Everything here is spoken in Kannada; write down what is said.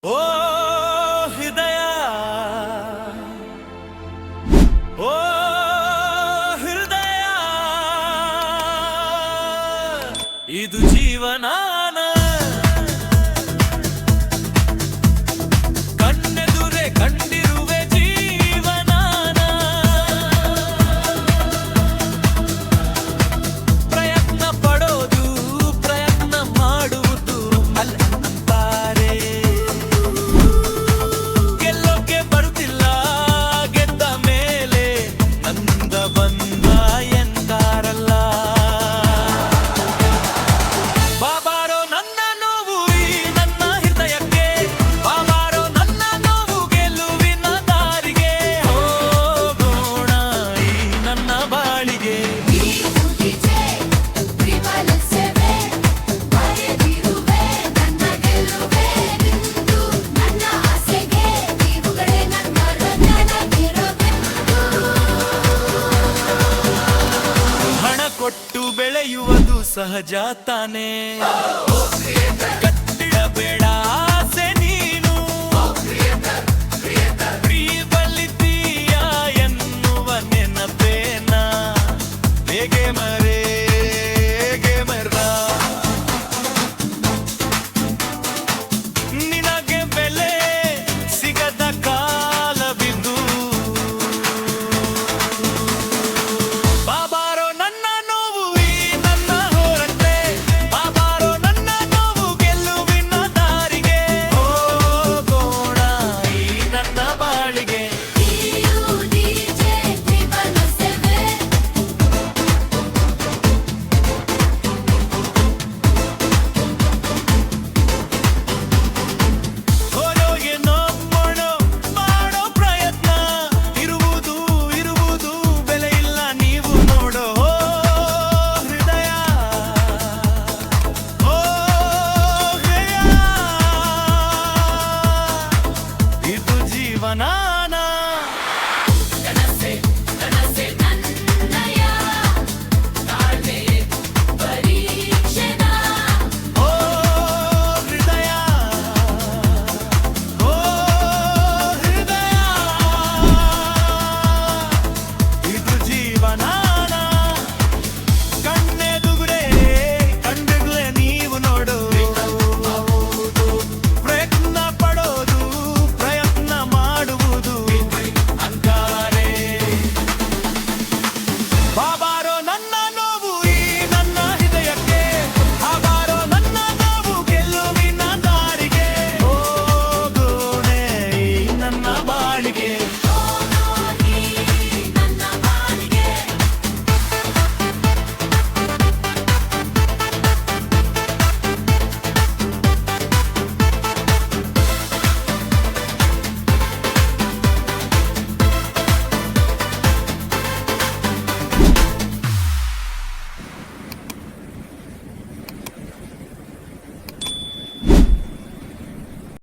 ಓ ಹೃದಯ ಓ ಹೃದಯ ಇದು ಜೀವನಾನ ಕಣ್ಣೆದುರೆ ಕಂಡಿರುವೆ ಜೀವನಾನ ಪ್ರಯತ್ನ ಪಡೋದು ಪ್ರಯತ್ನ ಮಾಡುವುದು ಅಲ್ಲಂತಾರೆ ಗೆಲ್ಲೋಕೆ ಬರುತ್ತಿಲ್ಲ ಗೆದ್ದ ಮೇಲೆ ನಂದ ಬಂದ ಎಂದಾರಲ್ಲ ಬಾಬಾರೋ ನನ್ನ ನೋವು ಈ ನನ್ನ ಹೃದಯಕ್ಕೆ ಬಾಬಾರೋ ನನ್ನ ನೋವು ಗೆಲುವಿನ ದಾರಿಗೆ ಹೋಗೋಣ ಈ ನನ್ನ ಬಾಳಿಗೆ ಹಣ ಕೊಟ್ಟು ಬೆಳೆಯುವುದು ಸಹಜ ತಾನೇ